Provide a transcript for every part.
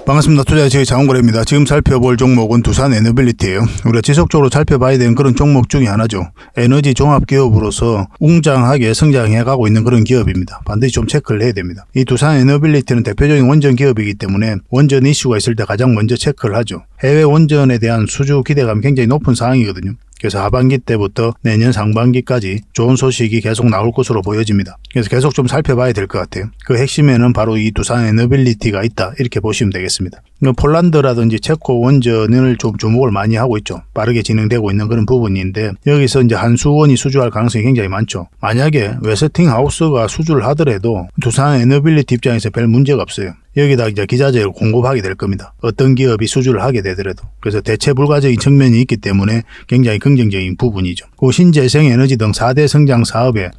반갑습니다. 투자의 저희 장원거래입니다. 지금 살펴볼 종목은 두산 에너빌리티예요. 우리가 지속적으로 살펴봐야 되는 그런 종목 중에 하나죠. 에너지 종합 기업으로서 웅장하게 성장해가고 있는 그런 기업입니다. 반드시 좀 체크를 해야 됩니다. 이 두산 에너빌리티는 대표적인 원전 기업이기 때문에 원전 이슈가 있을 때 가장 먼저 체크를 하죠. 해외 원전에 대한 수주 기대감이 굉장히 높은 상황이거든요. 그래서 하반기 때부터 내년 상반기까지 좋은 소식이 계속 나올 것으로 보여집니다. 그래서 계속 좀 살펴봐야 될 것 같아요. 그 핵심에는 바로 이 두산 에너빌리티가 있다, 이렇게 보시면 되겠습니다. 폴란드라든지 체코 원전을 좀 주목을 많이 하고 있죠. 빠르게 진행되고 있는 그런 부분인데 여기서 이제 한수원이 수주할 가능성이 굉장히 많죠. 만약에 웨스팅하우스가 수주를 하더라도 두산 에너빌리티 입장에서 별 문제가 없어요. 여기다 이제 기자재를 공급하게 될 겁니다. 어떤 기업이 수주를 하게 되더라도. 그래서 대체 불가적인 측면이 있기 때문에 굉장히 긍정적인 부분이죠. 그 신재생 에너지 등 4대 성장 사업에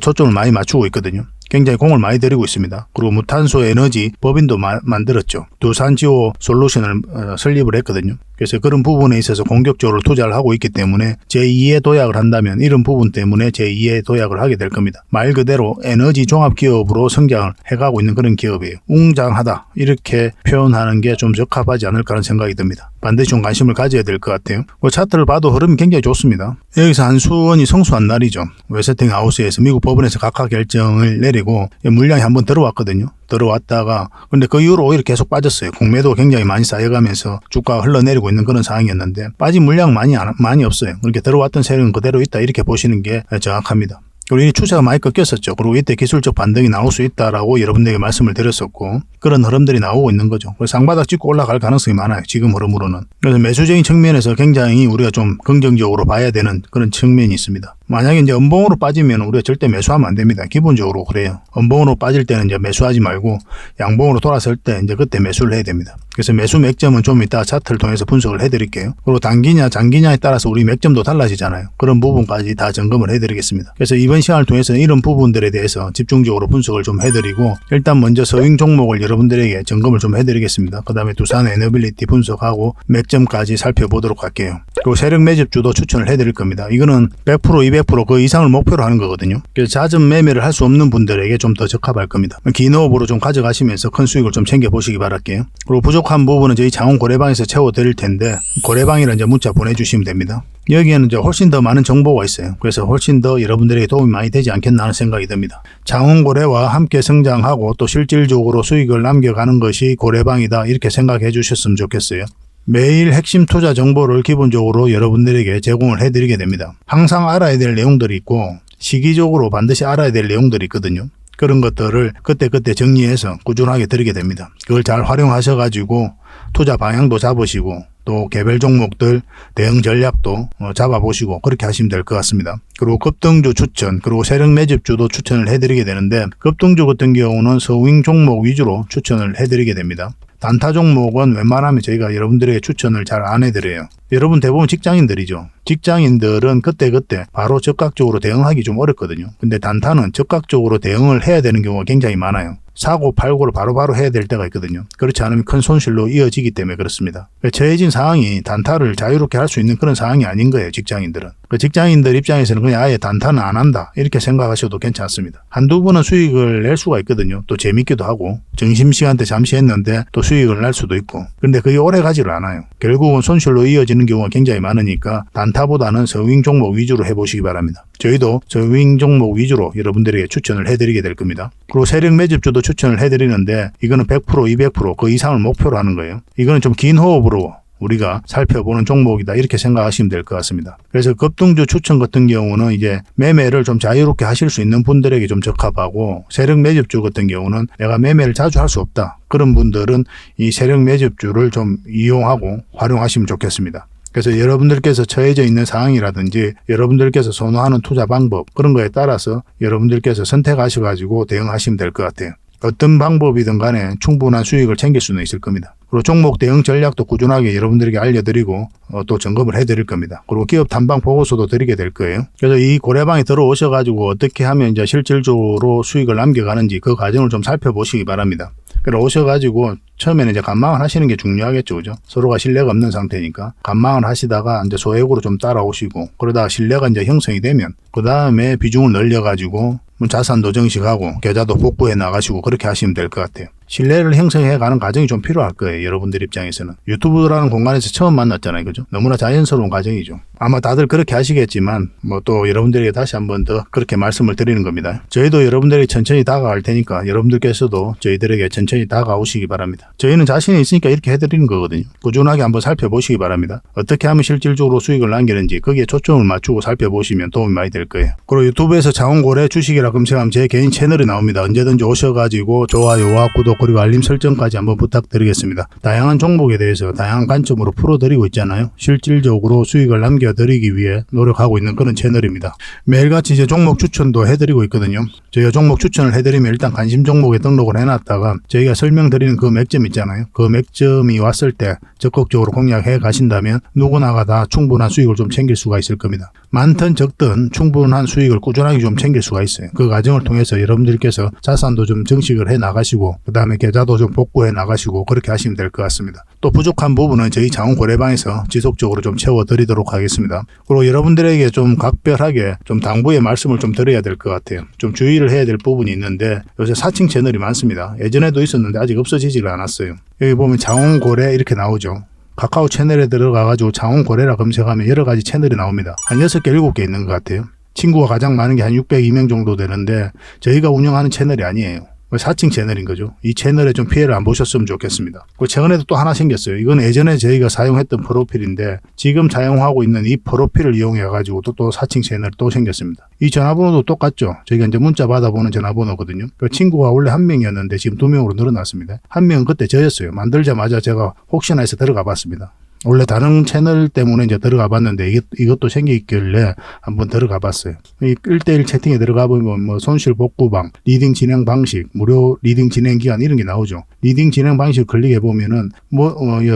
초점을 많이 맞추고 있거든요. 굉장히 공을 많이 들이고 있습니다. 그리고 무탄소 에너지 법인도 만들었죠. 두산지오 솔루션을 설립을 했거든요. 그래서 그런 부분에 있어서 공격적으로 투자를 하고 있기 때문에 제2의 도약을 한다면 이런 부분 때문에 제2의 도약을 하게 될 겁니다. 말 그대로 에너지 종합 기업으로 성장을 해가고 있는 그런 기업이에요. 웅장하다, 이렇게 표현하는 게 좀 적합하지 않을까 하는 생각이 듭니다. 반드시 좀 관심을 가져야 될 것 같아요. 그 차트를 봐도 흐름이 굉장히 좋습니다. 여기서 한수원이 성수한 날이죠. 웨스팅하우스에서 미국 법원에서 각하 결정을 내리고 물량이 한번 들어왔거든요. 들어왔다가 근데 그 이후로 오히려 계속 빠졌어요. 공매도 굉장히 많이 쌓여가면서 주가가 흘러내리고 있는 그런 상황이었는데 빠진 물량 많이 없어요. 그렇게 들어왔던 세력은 그대로 있다, 이렇게 보시는 게 정확합니다. 그리고 이 추세가 많이 꺾였었죠. 그리고 이때 기술적 반등이 나올 수 있다라고 여러분들에게 말씀을 드렸었고 그런 흐름들이 나오고 있는 거죠. 그래서 상바닥 찍고 올라갈 가능성이 많아요. 지금 흐름으로는. 그래서 매수적인 측면에서 굉장히 우리가 좀 긍정적으로 봐야 되는 그런 측면이 있습니다. 만약에 이제 음봉으로 빠지면 우리가 절대 매수하면 안 됩니다. 기본적으로 그래요. 음봉으로 빠질 때는 이제 매수하지 말고 양봉으로 돌아설 때 이제 그때 매수를 해야 됩니다. 그래서 매수 맥점은 좀 이따 차트를 통해서 분석을 해드릴게요. 그리고 단기냐 장기냐에 따라서 우리 맥점도 달라지잖아요. 그런 부분까지 다 점검을 해드리겠습니다. 그래서 이번 시간을 통해서 이런 부분들에 대해서 집중적으로 분석을 좀 해드리고 일단 먼저 서윙 종목을 여러분들에게 점검을 좀 해드리겠습니다. 그 다음에 두산 에너빌리티 분석하고 맥점까지 살펴보도록 할게요. 그리고 세력 매집주도 추천을 해드릴 겁니다. 이거는 100%, 200% 그 이상을 목표로 하는 거거든요. 그래서 잦은 매매를 할 수 없는 분들에게 좀 더 적합할 겁니다. 긴 호흡으로 좀 가져가시면서 큰 수익을 좀 챙겨보시기 바랄게요. 그리고 부족한 부분은 저희 장원 고래방에서 채워드릴 텐데 고래방이라 이제 문자 보내주시면 됩니다. 여기에는 이제 훨씬 더 많은 정보가 있어요. 그래서 훨씬 더 여러분들에게 도움이 많이 되지 않겠나 하는 생각이 듭니다. 장원고래와 함께 성장하고 또 실질적으로 수익을 남겨가는 것이 고래방이다, 이렇게 생각해 주셨으면 좋겠어요. 매일 핵심 투자 정보를 기본적으로 여러분들에게 제공을 해드리게 됩니다. 항상 알아야 될 내용들이 있고 시기적으로 반드시 알아야 될 내용들이 있거든요. 그런 것들을 그때그때 정리해서 꾸준하게 드리게 됩니다. 그걸 잘 활용하셔가지고 투자 방향도 잡으시고 또 개별 종목들 대응 전략도 잡아보시고 그렇게 하시면 될 것 같습니다. 그리고 급등주 추천, 그리고 세력 매집주도 추천을 해드리게 되는데 급등주 같은 경우는 서윙 종목 위주로 추천을 해드리게 됩니다. 단타 종목은 웬만하면 저희가 여러분들에게 추천을 잘 안 해드려요. 여러분 대부분 직장인들이죠. 직장인들은 그때그때 바로 적극적으로 대응하기 좀 어렵거든요. 근데 단타는 적극적으로 대응을 해야 되는 경우가 굉장히 많아요. 사고 팔고를 바로바로 해야 될 때가 있거든요. 그렇지 않으면 큰 손실로 이어지기 때문에 그렇습니다. 처해진 상황이 단타를 자유롭게 할 수 있는 그런 상황이 아닌 거예요, 직장인들은. 직장인들 입장에서는 그냥 아예 단타는 안 한다, 이렇게 생각하셔도 괜찮습니다. 한두 번은 수익을 낼 수가 있거든요. 또 재밌기도 하고 점심시간 때 잠시 했는데 또 수익을 낼 수도 있고. 근데 그게 오래 가지를 않아요. 결국은 손실로 이어지는 경우가 굉장히 많으니까 단타보다는 서윙 종목 위주로 해보시기 바랍니다. 저희도 서윙 종목 위주로 여러분들에게 추천을 해드리게 될 겁니다. 그리고 세력 매집주도 추천을 해드리는데 이거는 100%, 200% 그 이상을 목표로 하는 거예요. 이거는 좀 긴 호흡으로 우리가 살펴보는 종목이다, 이렇게 생각하시면 될 것 같습니다. 그래서 급등주 추천 같은 경우는 이제 매매를 좀 자유롭게 하실 수 있는 분들에게 좀 적합하고 세력 매집주 같은 경우는 내가 매매를 자주 할 수 없다, 그런 분들은 이 세력 매집주를 좀 이용하고 활용하시면 좋겠습니다. 그래서 여러분들께서 처해져 있는 상황이라든지 여러분들께서 선호하는 투자 방법, 그런 거에 따라서 여러분들께서 선택하셔가지고 대응하시면 될 것 같아요. 어떤 방법이든 간에 충분한 수익을 챙길 수는 있을 겁니다. 그리고 종목 대응 전략도 꾸준하게 여러분들에게 알려드리고 또 점검을 해드릴 겁니다. 그리고 기업 탐방 보고서도 드리게 될 거예요. 그래서 이 고래방에 들어오셔가지고 어떻게 하면 이제 실질적으로 수익을 남겨가는지 그 과정을 좀 살펴보시기 바랍니다. 그래 오셔가지고 처음에는 이제 관망을 하시는 게 중요하겠죠, 그죠? 서로가 신뢰가 없는 상태니까 관망을 하시다가 이제 소액으로 좀 따라오시고 그러다가 신뢰가 이제 형성이 되면 그 다음에 비중을 늘려가지고 자산도 정식하고 계좌도 복구해 나가시고 그렇게 하시면 될 것 같아요. 신뢰를 형성해가는 과정이 좀 필요할 거예요. 여러분들 입장에서는. 유튜브라는 공간에서 처음 만났잖아요. 그죠? 너무나 자연스러운 과정이죠. 아마 다들 그렇게 하시겠지만 뭐 또 여러분들에게 다시 한번 더 그렇게 말씀을 드리는 겁니다. 저희도 여러분들에게 천천히 다가갈 테니까 여러분들께서도 저희들에게 천천히 다가오시기 바랍니다. 저희는 자신이 있으니까 이렇게 해드리는 거거든요. 꾸준하게 한번 살펴보시기 바랍니다. 어떻게 하면 실질적으로 수익을 남기는지 거기에 초점을 맞추고 살펴보시면 도움이 많이 될 거예요. 그리고 유튜브에서 장원고래 주식이라 검색하면 제 개인 채널이 나옵니다. 언제든지 오셔가지고 좋아요와 구독 그리고 알림 설정까지 한번 부탁드리겠습니다. 다양한 종목에 대해서 다양한 관점으로 풀어드리고 있잖아요. 실질적으로 수익을 남겨드리기 위해 노력하고 있는 그런 채널입니다. 매일같이 이제 종목 추천도 해드리고 있거든요. 저희가 종목 추천을 해드리면 일단 관심 종목에 등록을 해놨다가 저희가 설명드리는 그 맥점 있잖아요. 그 맥점이 왔을 때 적극적으로 공략해 가신다면 누구나가 다 충분한 수익을 좀 챙길 수가 있을 겁니다. 많든 적든 충분한 수익을 꾸준하게 좀 챙길 수가 있어요. 그 과정을 통해서 여러분들께서 자산도 좀 증식을 해 나가시고 그 다음에 계좌도 좀 복구해 나가시고 그렇게 하시면 될 것 같습니다. 또 부족한 부분은 저희 자원고래방에서 지속적으로 좀 채워드리도록 하겠습니다. 그리고 여러분들에게 좀 각별하게 좀 당부의 말씀을 좀 드려야 될 것 같아요. 좀 주의를 해야 될 부분이 있는데 요새 사칭 채널이 많습니다. 예전에도 있었는데 아직 없어지지가 않았어요. 여기 보면 자원고래 이렇게 나오죠. 카카오 채널에 들어가가지고 장원고래라 검색하면 여러가지 채널이 나옵니다. 한 6개, 7개 있는 것 같아요. 친구가 가장 많은 게 한 602명 정도 되는데 저희가 운영하는 채널이 아니에요. 사칭 채널인 거죠. 이 채널에 좀 피해를 안 보셨으면 좋겠습니다. 최근에도 또 하나 생겼어요. 이건 예전에 저희가 사용했던 프로필인데 지금 사용하고 있는 이 프로필을 이용해가지고 또 사칭 채널이 또 생겼습니다. 이 전화번호도 똑같죠. 저희가 이제 문자 받아보는 전화번호거든요. 그 친구가 원래 한 명이었는데 지금 2명으로 늘어났습니다. 한 명은 그때 저였어요. 만들자마자 제가 혹시나 해서 들어가 봤습니다. 원래 다른 채널 때문에 이제 들어가 봤는데 이것도 생기길래 한번 들어가 봤어요. 이 1대1 채팅에 들어가 보면 뭐 손실 복구방, 리딩 진행 방식, 무료 리딩 진행 기간 이런 게 나오죠. 리딩 진행 방식 클릭해 보면은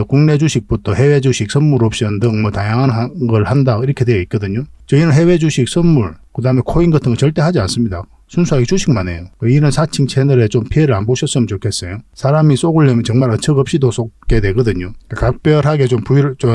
국내 주식부터 해외 주식, 선물 옵션 등 뭐 다양한 걸 한다 이렇게 되어 있거든요. 저희는 해외 주식, 선물, 그다음에 코인 같은 거 절대 하지 않습니다. 순수하게 주식만 해요. 이런 사칭 채널에 좀 피해를 안 보셨으면 좋겠어요. 사람이 속으려면 정말 어처없이도 속게 되거든요. 각별하게 좀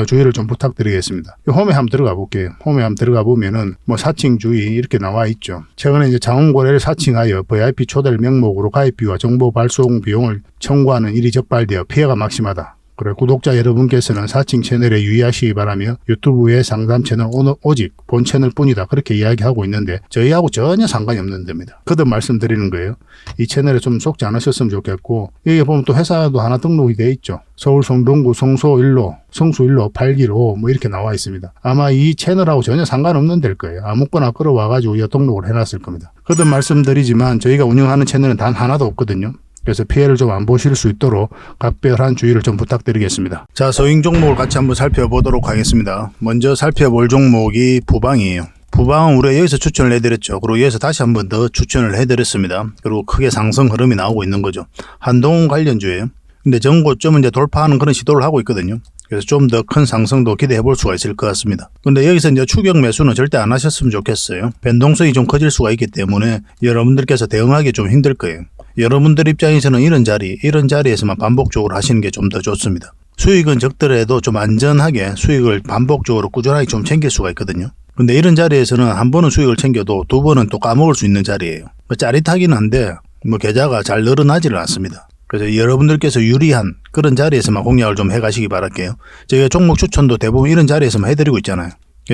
주의를 좀 부탁드리겠습니다. 홈에 한번 들어가 볼게요. 홈에 한번 들어가 보면은 뭐 사칭 주의 이렇게 나와 있죠. 최근에 이제 장원고래를 사칭하여 VIP 초대를 명목으로 가입비와 정보 발송 비용을 청구하는 일이 적발되어 피해가 막심하다. 그래 구독자 여러분께서는 사칭 채널에 유의하시기 바라며 유튜브의 상담 채널 오직 본 채널 뿐이다 그렇게 이야기하고 있는데 저희하고 전혀 상관이 없는 데입니다. 거듭 말씀드리는 거예요. 이 채널에 좀 속지 않으셨으면 좋겠고 여기 보면 또 회사도 하나 등록이 돼 있죠. 서울 성동구 성수 1로 8기로 뭐 이렇게 나와 있습니다. 아마 이 채널하고 전혀 상관없는 데일 거예요. 아무거나 끌어와가지고 이 등록을 해놨을 겁니다. 거듭 말씀드리지만 저희가 운영하는 채널은 단 하나도 없거든요. 그래서 피해를 좀 안 보실 수 있도록 각별한 주의를 좀 부탁드리겠습니다. 자, 서잉 종목을 같이 한번 살펴보도록 하겠습니다. 먼저 살펴볼 종목이 부방이에요. 부방은 우리가 여기서 추천을 해드렸죠. 그리고 여기서 다시 한번 더 추천을 해드렸습니다. 그리고 크게 상승 흐름이 나오고 있는 거죠. 한동훈 관련주예요. 근데 전고점은 이제 돌파하는 그런 시도를 하고 있거든요. 그래서 좀 더 큰 상승도 기대해 볼 수가 있을 것 같습니다. 근데 여기서 이제 추격 매수는 절대 안 하셨으면 좋겠어요. 변동성이 좀 커질 수가 있기 때문에 여러분들께서 대응하기 좀 힘들 거예요. 여러분들 입장에서는 이런 자리에서만 반복적으로 하시는 게 좀 더 좋습니다. 수익은 적더라도 좀 안전하게 수익을 반복적으로 꾸준하게 좀 챙길 수가 있거든요. 근데 이런 자리에서는 한 번은 수익을 챙겨도 두 번은 또 까먹을 수 있는 자리예요. 짜릿하긴 한데 계좌가 잘 늘어나지를 않습니다. 그래서 여러분들께서 유리한 그런 자리에서만 공략을 좀 해가시기 바랄게요. 저희가 종목 추천도 대부분 이런 자리에서만 해드리고 있잖아요.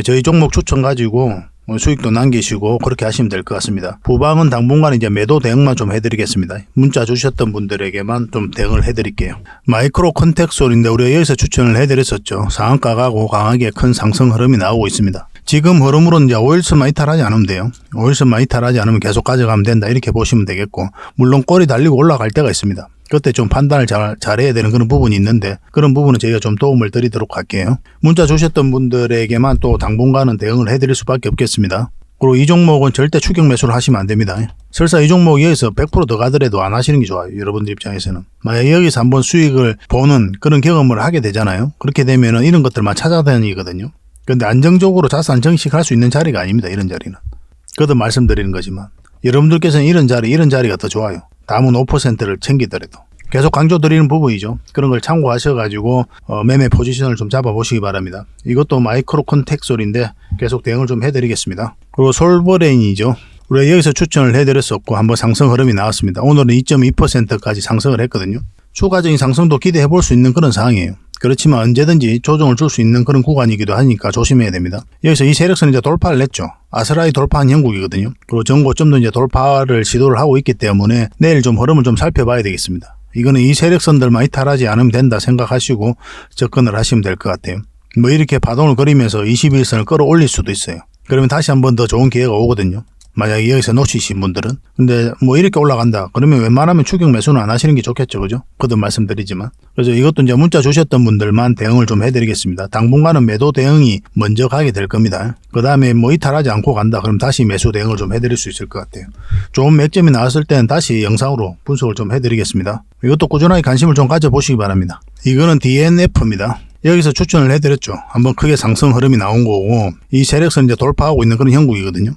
저희 종목 추천 가지고 수익도 남기시고 그렇게 하시면 될 것 같습니다. 부방은 당분간 이제 매도 대응만 좀 해드리겠습니다. 문자 주셨던 분들에게만 좀 대응을 해드릴게요. 마이크로 컨텍솔인데 우리가 여기서 추천을 해드렸었죠. 상한가 가고 강하게 큰 상승 흐름이 나오고 있습니다. 지금 흐름으로는 이제 5일선만 이탈하지 않으면 돼요. 5일선만 이탈하지 않으면 계속 가져가면 된다 이렇게 보시면 되겠고 물론 꼬리 달리고 올라갈 때가 있습니다. 그때 좀 판단을 잘해야 되는 그런 부분이 있는데 그런 부분은 저희가 좀 도움을 드리도록 할게요. 문자 주셨던 분들에게만 또 당분간은 대응을 해드릴 수밖에 없겠습니다. 그리고 이 종목은 절대 추격 매수를 하시면 안 됩니다. 설사 이 종목이 여기서 100% 더 가더라도 안 하시는 게 좋아요. 여러분들 입장에서는. 만약 여기서 한번 수익을 보는 그런 경험을 하게 되잖아요. 그렇게 되면은 이런 것들만 찾아다니거든요. 그런데 안정적으로 자산 증식할 수 있는 자리가 아닙니다. 이런 자리는. 거듭 말씀드리는 거지만 여러분들께서는 이런 자리가 더 좋아요. 다음은 5%를 챙기더라도. 계속 강조드리는 부분이죠. 그런 걸 참고하셔가지고 매매 포지션을 좀 잡아보시기 바랍니다. 이것도 마이크로 컨텍솔인데 계속 대응을 좀 해드리겠습니다. 그리고 솔버레인이죠. 우리가 여기서 추천을 해드렸었고 한번 상승 흐름이 나왔습니다. 오늘은 2.2%까지 상승을 했거든요. 추가적인 상승도 기대해 볼 수 있는 그런 상황이에요. 그렇지만 언제든지 조정을 줄 수 있는 그런 구간이기도 하니까 조심해야 됩니다. 여기서 이 세력선은 이제 돌파를 했죠. 아스라이 돌파한 형국이거든요. 그리고 전고점도 이제 돌파를 시도를 하고 있기 때문에 내일 좀 흐름을 좀 살펴봐야 되겠습니다. 이거는 이 세력선들만 이탈하지 않으면 된다 생각하시고 접근을 하시면 될 것 같아요. 뭐 이렇게 파동을 그리면서 21선을 끌어올릴 수도 있어요. 그러면 다시 한번 더 좋은 기회가 오거든요. 만약에 여기서 놓치신 분들은. 근데 뭐 이렇게 올라간다 그러면 웬만하면 추격 매수는 안 하시는 게 좋겠죠, 그죠? 거듭 말씀드리지만. 그래서 이것도 이제 문자 주셨던 분들만 대응을 좀 해드리겠습니다. 당분간은 매도 대응이 먼저 가게 될 겁니다. 그 다음에 뭐 이탈하지 않고 간다 그럼 다시 매수 대응을 좀 해드릴 수 있을 것 같아요. 좋은 맥점이 나왔을 때는 다시 영상으로 분석을 좀 해드리겠습니다. 이것도 꾸준하게 관심을 좀 가져보시기 바랍니다. 이거는 DNF입니다. 여기서 추천을 해드렸죠. 한번 크게 상승 흐름이 나온 거고 이 세력선 이제 돌파하고 있는 그런 형국이거든요.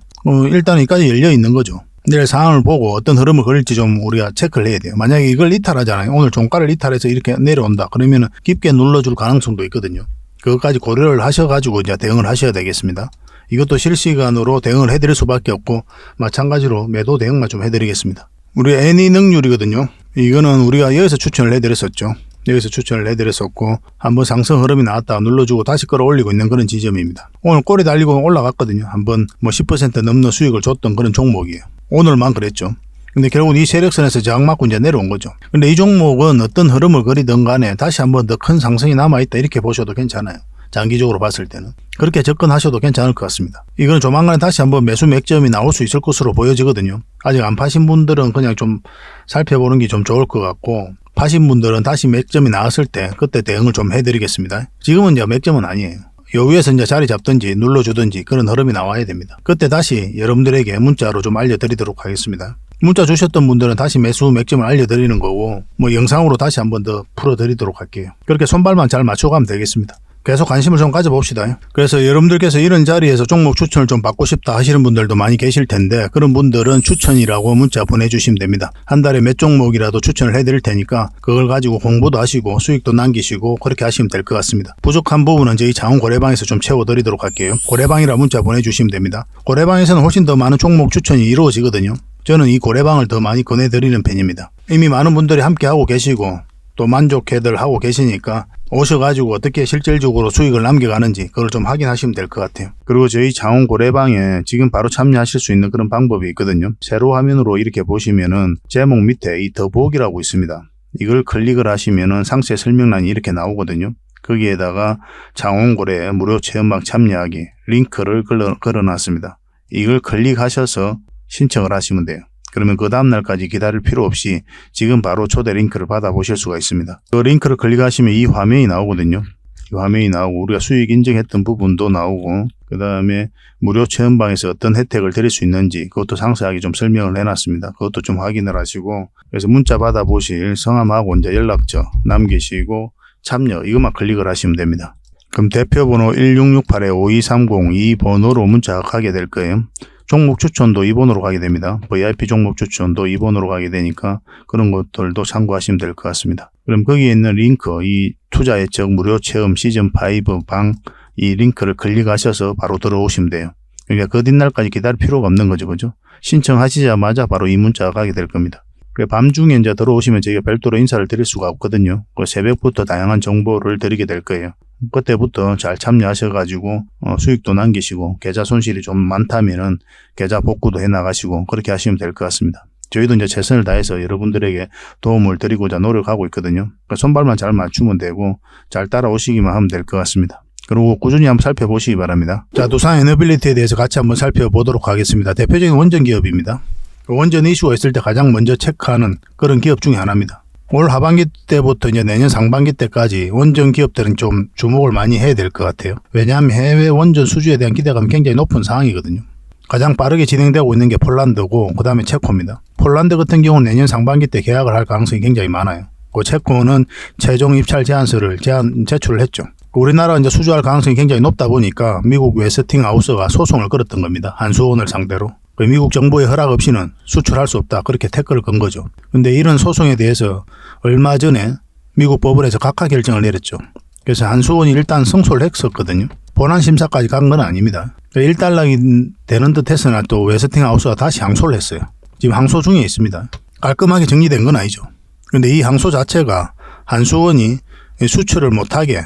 일단 여기까지 열려 있는 거죠. 내일 상황을 보고 어떤 흐름을 그릴지 좀 우리가 체크를 해야 돼요. 만약에 이걸 이탈하잖아요. 오늘 종가를 이탈해서 이렇게 내려온다. 그러면은 깊게 눌러줄 가능성도 있거든요. 그것까지 고려를 하셔가지고 이제 대응을 하셔야 되겠습니다. 이것도 실시간으로 대응을 해드릴 수밖에 없고 마찬가지로 매도 대응만 좀 해드리겠습니다. 우리 애니 능률이거든요. 이거는 우리가 여기서 추천을 해드렸었죠. 여기서 추천을 해드렸었고 한번 상승 흐름이 나왔다가 눌러주고 다시 끌어올리고 있는 그런 지점입니다. 오늘 꼬리 달리고 올라갔거든요. 한번 뭐 10% 넘는 수익을 줬던 그런 종목이에요. 오늘만 그랬죠. 근데 결국 이 세력선에서 저항 맞고 이제 내려온 거죠. 근데 이 종목은 어떤 흐름을 그리든 간에 다시 한번 더 큰 상승이 남아있다 이렇게 보셔도 괜찮아요. 장기적으로 봤을 때는. 그렇게 접근하셔도 괜찮을 것 같습니다. 이건 조만간에 다시 한번 매수 맥점이 나올 수 있을 것으로 보여지거든요. 아직 안 파신 분들은 그냥 좀 살펴보는 게 좀 좋을 것 같고 파신 분들은 다시 맥점이 나왔을 때 그때 대응을 좀 해드리겠습니다. 지금은 이제 맥점은 아니에요. 요 위에서 이제 자리 잡든지 눌러주든지 그런 흐름이 나와야 됩니다. 그때 다시 여러분들에게 문자로 좀 알려드리도록 하겠습니다. 문자 주셨던 분들은 다시 매수 맥점을 알려드리는 거고 뭐 영상으로 다시 한번 더 풀어드리도록 할게요. 그렇게 손발만 잘 맞춰가면 되겠습니다. 계속 관심을 좀 가져봅시다. 그래서 여러분들께서 이런 자리에서 종목 추천을 좀 받고 싶다 하시는 분들도 많이 계실 텐데 그런 분들은 추천이라고 문자 보내주시면 됩니다. 한 달에 몇 종목이라도 추천을 해드릴 테니까 그걸 가지고 공부도 하시고 수익도 남기시고 그렇게 하시면 될 것 같습니다. 부족한 부분은 저희 자원 고래방에서 좀 채워드리도록 할게요. 고래방이라 문자 보내주시면 됩니다. 고래방에서는 훨씬 더 많은 종목 추천이 이루어지거든요. 저는 이 고래방을 더 많이 권해드리는 편입니다. 이미 많은 분들이 함께 하고 계시고 또 만족해들 하고 계시니까 오셔가지고 어떻게 실질적으로 수익을 남겨가는지 그걸 좀 확인하시면 될 것 같아요. 그리고 저희 자원 고래방에 지금 바로 참여하실 수 있는 그런 방법이 있거든요. 세로 화면으로 이렇게 보시면은 제목 밑에 이 더보기라고 있습니다. 이걸 클릭을 하시면은 상세 설명란이 이렇게 나오거든요. 거기에다가 자원 고래 무료 체험방 참여하기 링크를 걸어놨습니다. 이걸 클릭하셔서 신청을 하시면 돼요. 그러면 그 다음날까지 기다릴 필요 없이 지금 바로 초대 링크를 받아보실 수가 있습니다. 그 링크를 클릭하시면 이 화면이 나오거든요. 이 화면이 나오고 우리가 수익 인증했던 부분도 나오고 그 다음에 무료 체험방에서 어떤 혜택을 드릴 수 있는지 그것도 상세하게 좀 설명을 해놨습니다. 그것도 좀 확인을 하시고 그래서 문자 받아보실 성함하고 이제 연락처 남기시고 참여 이것만 클릭을 하시면 됩니다. 그럼 대표번호 1668-5230 이 번호로 문자가 가게 될 거예요. 종목 추천도 2번으로 가게 됩니다. VIP 종목 추천도 2번으로 가게 되니까 그런 것들도 참고하시면 될 것 같습니다. 그럼 거기에 있는 링크, 이 투자 예측 무료 체험 시즌5 방 이 링크를 클릭하셔서 바로 들어오시면 돼요. 그러니까 그 뒷날까지 기다릴 필요가 없는 거죠. 그죠? 신청하시자마자 바로 이 문자가 가게 될 겁니다. 밤중에 이제 들어오시면 저희가 별도로 인사를 드릴 수가 없거든요. 새벽부터 다양한 정보를 드리게 될 거예요. 그때부터 잘 참여하셔가지고 수익도 남기시고 계좌 손실이 좀 많다면은 계좌 복구도 해 나가시고 그렇게 하시면 될 것 같습니다. 저희도 이제 최선을 다해서 여러분들에게 도움을 드리고자 노력하고 있거든요. 그러니까 손발만 잘 맞추면 되고 잘 따라오시기만 하면 될 것 같습니다. 그리고 꾸준히 한번 살펴보시기 바랍니다. 자, 두산 에너빌리티에 대해서 같이 한번 살펴보도록 하겠습니다. 대표적인 원전 기업입니다. 원전 이슈가 있을 때 가장 먼저 체크하는 그런 기업 중에 하나입니다. 올 하반기 때부터 이제 내년 상반기 때까지 원전 기업들은 좀 주목을 많이 해야 될 것 같아요. 왜냐하면 해외 원전 수주에 대한 기대감이 굉장히 높은 상황이거든요. 가장 빠르게 진행되고 있는 게 폴란드고 그 다음에 체코입니다. 폴란드 같은 경우는 내년 상반기 때 계약을 할 가능성이 굉장히 많아요. 그 체코는 최종 입찰 제안서를 제출을 했죠. 우리나라가 이제 수주할 가능성이 굉장히 높다 보니까 미국 웨스팅하우스가 소송을 걸었던 겁니다. 한수원을 상대로. 미국 정부의 허락 없이는 수출할 수 없다. 그렇게 태클을 건 거죠. 근데 이런 소송에 대해서 얼마 전에 미국 법원에서 각하 결정을 내렸죠. 그래서 한수원이 일단 승소를 했었거든요. 본안 심사까지 간 건 아닙니다. 1단락이 되는 듯 했으나 또 웨스팅하우스가 다시 항소를 했어요. 지금 항소 중에 있습니다. 깔끔하게 정리된 건 아니죠. 그런데 이 항소 자체가 한수원이 수출을 못하게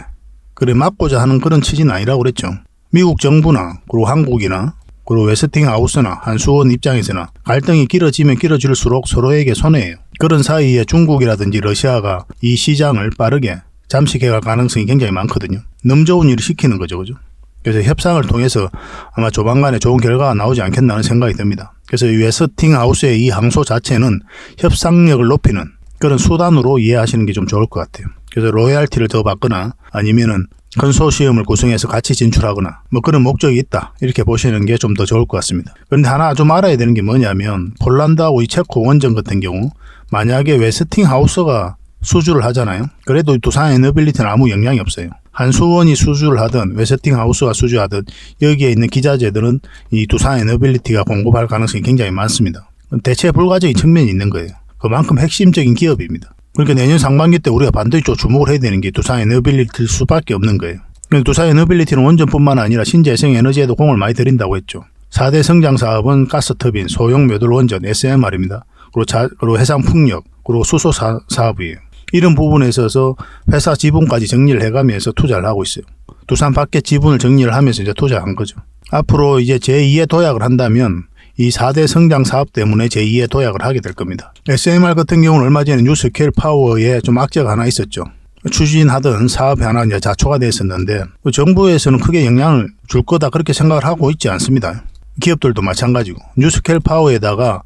그래 막고자 하는 그런 취지는 아니라고 그랬죠. 미국 정부나 그리고 한국이나 그리고 웨스팅하우스나 한수원 입장에서는 갈등이 길어지면 길어질수록 서로에게 손해예요. 그런 사이에 중국이라든지 러시아가 이 시장을 빠르게 잠식해갈 가능성이 굉장히 많거든요. 너무 좋은 일을 시키는 거죠. 그죠? 그래서 협상을 통해서 아마 조만간에 좋은 결과가 나오지 않겠나는 생각이 듭니다. 그래서 웨스팅하우스의 이 항소 자체는 협상력을 높이는 그런 수단으로 이해하시는 게 좀 좋을 것 같아요. 그래서 로열티를 더 받거나 아니면은 컨소시엄을 구성해서 같이 진출하거나 뭐 그런 목적이 있다 이렇게 보시는 게 좀 더 좋을 것 같습니다. 그런데 하나 좀 알아야 되는 게 뭐냐면 폴란드하고 이 체코 원전 같은 경우 만약에 웨스팅하우스가 수주를 하잖아요. 그래도 두산 에너빌리티는 아무 영향이 없어요. 한수원이 수주를 하든 웨스팅하우스가 수주하든 여기에 있는 기자재들은 이 두산 에너빌리티가 공급할 가능성이 굉장히 많습니다. 대체 불가적인 측면이 있는 거예요. 그만큼 핵심적인 기업입니다. 그러니까 내년 상반기 때 우리가 반드시 좀 주목을 해야 되는 게 두산 에너빌리티일 수밖에 없는 거예요. 두산 에너빌리티는 원전뿐만 아니라 신재생 에너지에도 공을 많이 들인다고 했죠. 4대 성장 사업은 가스터빈, 소형 모듈 원전, SMR입니다. 그리고 해상풍력, 그리고 수소 사업이에요. 이런 부분에 있어서 회사 지분까지 정리를 해가면서 투자를 하고 있어요. 두산 밖에 지분을 정리를 하면서 이제 투자한 거죠. 앞으로 이제 제2의 도약을 한다면 이 4대 성장 사업 때문에 제2의 도약을 하게 될 겁니다. SMR 같은 경우는 얼마 전에 뉴스케일 파워에 좀 악재가 하나 있었죠. 추진하던 사업이 하나 이제 자초가 됐었는데 정부에서는 크게 영향을 줄 거다 그렇게 생각을 하고 있지 않습니다. 기업들도 마찬가지고 뉴스케일 파워에다가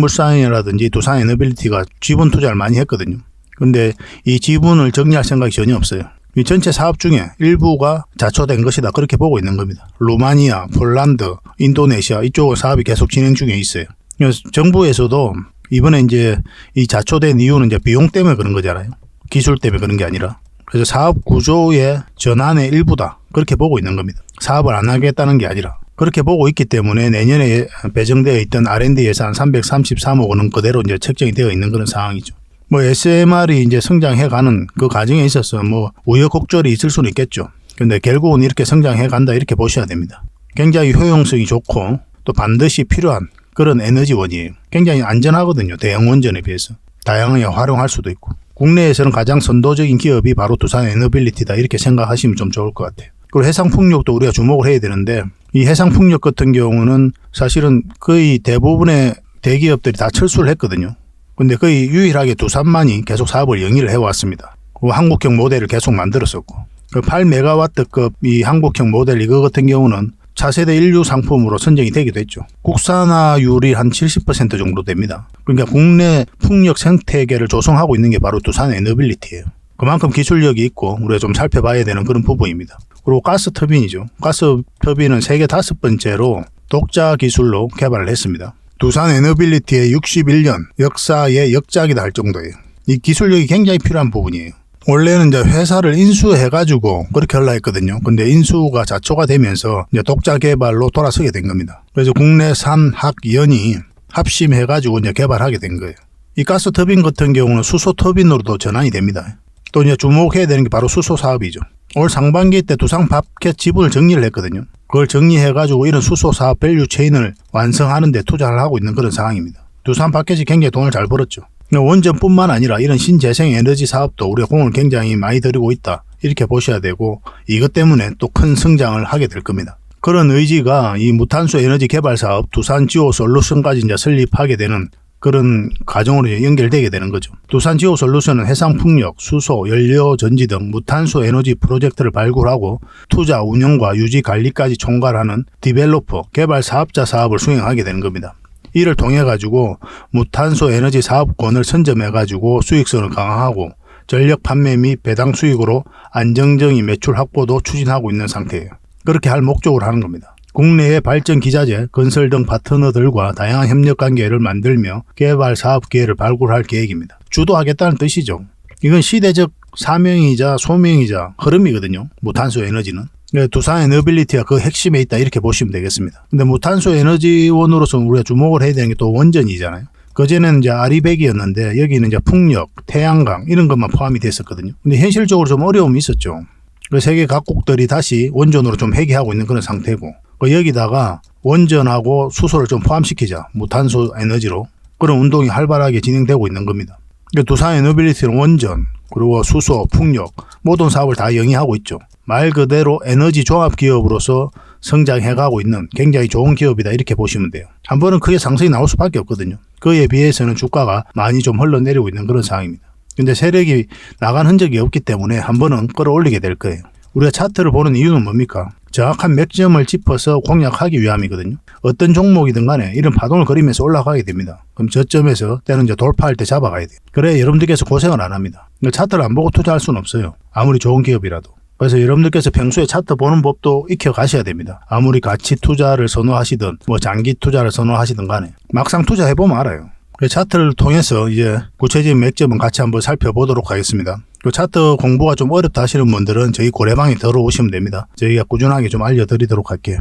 삼성물산이라든지 두산 에너빌리티가 지분 투자를 많이 했거든요. 근데 이 지분을 정리할 생각이 전혀 없어요. 이 전체 사업 중에 일부가 자초된 것이다 그렇게 보고 있는 겁니다. 루마니아, 폴란드, 인도네시아 이쪽 사업이 계속 진행 중에 있어요. 그래서 정부에서도 이번에 이제 이 자초된 이유는 이제 비용 때문에 그런 거잖아요. 기술 때문에 그런 게 아니라. 그래서 사업 구조의 전환의 일부다 그렇게 보고 있는 겁니다. 사업을 안 하겠다는 게 아니라. 그렇게 보고 있기 때문에 내년에 배정되어 있던 R&D 예산 333억 원은 그대로 이제 책정이 되어 있는 그런 상황이죠. 뭐 SMR이 이제 성장해가는 그 과정에 있어서 뭐 우여곡절이 있을 수는 있겠죠. 근데 결국은 이렇게 성장해간다 이렇게 보셔야 됩니다. 굉장히 효용성이 좋고 또 반드시 필요한 그런 에너지원이에요. 굉장히 안전하거든요. 대형 원전에 비해서. 다양하게 활용할 수도 있고. 국내에서는 가장 선도적인 기업이 바로 두산 에너빌리티다 이렇게 생각하시면 좀 좋을 것 같아요. 그리고 해상풍력도 우리가 주목을 해야 되는데 이 해상풍력 같은 경우는 사실은 거의 대부분의 대기업들이 다 철수를 했거든요. 근데 거의 유일하게 두산만이 계속 사업을 영위를 해왔습니다. 그 한국형 모델을 계속 만들었었고 그 8메가와트급 이 한국형 모델 이거 같은 경우는 차세대 인류 상품으로 선정이 되기도 했죠. 국산화율이 한 70% 정도 됩니다. 그러니까 국내 풍력 생태계를 조성하고 있는 게 바로 두산 에너빌리티예요. 그만큼 기술력이 있고 우리가 좀 살펴봐야 되는 그런 부분입니다. 그리고 가스 터빈이죠. 가스 터빈은 세계 5번째로 독자 기술로 개발을 했습니다. 두산 에너빌리티의 61년 역사의 역작이다 할 정도예요. 이 기술력이 굉장히 필요한 부분이에요. 원래는 이제 회사를 인수해가지고 그렇게 하려 했거든요. 근데 인수가 자초가 되면서 이제 독자 개발로 돌아서게 된 겁니다. 그래서 국내 산학연이 합심해가지고 이제 개발하게 된 거예요. 이 가스 터빈 같은 경우는 수소 터빈으로도 전환이 됩니다. 또 이제 주목해야 되는 게 바로 수소 사업이죠. 올 상반기 때 두산 밖에 지분을 정리를 했거든요. 그걸 정리해가지고 이런 수소 사업 밸류 체인을 완성하는 데 투자를 하고 있는 그런 상황입니다. 두산 밖에서 굉장히 돈을 잘 벌었죠. 원전뿐만 아니라 이런 신재생 에너지 사업도 우리가 공을 굉장히 많이 들이고 있다. 이렇게 보셔야 되고 이것 때문에 또 큰 성장을 하게 될 겁니다. 그런 의지가 이 무탄소 에너지 개발 사업 두산 지오 솔루션까지 이제 설립하게 되는 그런 과정으로 연결되게 되는 거죠. 두산 지오 솔루션은 해상풍력, 수소, 연료 전지 등 무탄소 에너지 프로젝트를 발굴하고 투자, 운영과 유지 관리까지 총괄하는 디벨로퍼, 개발 사업자 사업을 수행하게 되는 겁니다. 이를 통해 가지고 무탄소 에너지 사업권을 선점해 가지고 수익성을 강화하고 전력 판매 및 배당 수익으로 안정적인 매출 확보도 추진하고 있는 상태예요. 그렇게 할 목적으로 하는 겁니다. 국내의 발전 기자재, 건설 등 파트너들과 다양한 협력 관계를 만들며 개발 사업 기회를 발굴할 계획입니다. 주도하겠다는 뜻이죠. 이건 시대적 사명이자 소명이자 흐름이거든요. 무탄소 에너지는. 두산 에너빌리티가 그 핵심에 있다 이렇게 보시면 되겠습니다. 근데 무탄소 에너지원으로서 우리가 주목을 해야 되는 게 또 원전이잖아요. 그전에는 이제 아리백이었는데 여기는 이제 풍력, 태양광 이런 것만 포함이 됐었거든요. 근데 현실적으로 좀 어려움이 있었죠. 그 세계 각국들이 다시 원전으로 좀 회귀하고 있는 그런 상태고, 여기다가 원전하고 수소를 좀 포함시키자, 무탄소 에너지로. 그런 운동이 활발하게 진행되고 있는 겁니다. 두산 에너빌리티는 원전, 그리고 수소, 풍력 모든 사업을 다 영위하고 있죠. 말 그대로 에너지 종합 기업으로서 성장해가고 있는 굉장히 좋은 기업이다, 이렇게 보시면 돼요. 한 번은 크게 상승이 나올 수밖에 없거든요. 그에 비해서는 주가가 많이 좀 흘러내리고 있는 그런 상황입니다. 근데 세력이 나간 흔적이 없기 때문에 한 번은 끌어올리게 될 거예요. 우리가 차트를 보는 이유는 뭡니까? 정확한 맥점을 짚어서 공략하기 위함이거든요. 어떤 종목이든 간에 이런 파동을 그리면서 올라가게 됩니다. 그럼 저점에서 때는 이제 돌파할 때 잡아가야 돼요. 그래야 여러분들께서 고생을 안 합니다. 차트를 안 보고 투자할 수는 없어요. 아무리 좋은 기업이라도. 그래서 여러분들께서 평소에 차트 보는 법도 익혀 가셔야 됩니다. 아무리 가치 투자를 선호하시든 장기 투자를 선호하시든 간에 막상 투자해보면 알아요. 차트를 통해서 이제 구체적인 맥점은 같이 한번 살펴보도록 하겠습니다. 차트 공부가 좀 어렵다 하시는 분들은 저희 고래방에 들어오시면 됩니다. 저희가 꾸준하게 좀 알려드리도록 할게요.